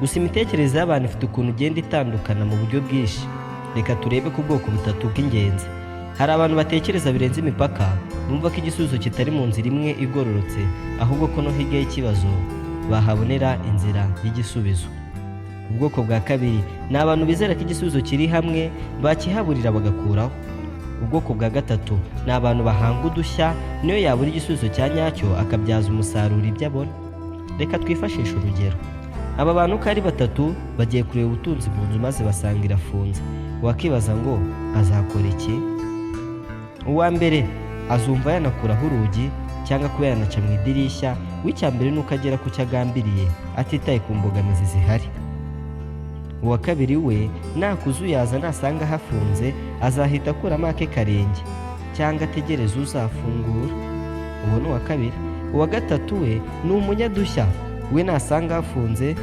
Gusa imitekerereze y'abantu ifite ukuntu igenda itandukana mu buryo bwinshi. Reka turebe ku bwoko butatu bw'ingenzi. Hari abantu batekereza birenze imipaka, bumva ko igisubizo kitari mu nzira imwe igororotse, ahubwo ko no hirya y'ikibazo bahabonera inzira y'igisubizo. Ubwoko bwa kabiri ni abantu bizera ko igisubizo kiri hamwe, bakihaburira bagakuraho. Ubwoko bwa gatatu ni abantu bahanga udushya, niyo yabura igisubizo cya nyacyo akabyaza umusaruro ibyo abona. Reka twifashishe urugero. Aba bantu uko ari batatu bagiye kureba ubutunzi mu nzu maze basanga irafunze. Wakibaza ngo azakora iki? Uwa mbere azumva yanakuraho urugi cyangwa kuba yanaca mu idirishya, w'icya mbere ni uko agera ku cyo agambiriye atitaye ku mbogamizi zihari. Uwa kabiri we nakuzuyaza nasanga hafunze azahita akuramo ake karenge cyangwa ategereza uzafungura. Uwo ni uwa kabiri. Uwa gatatu we ni umunyadushya, we nasanga hafunze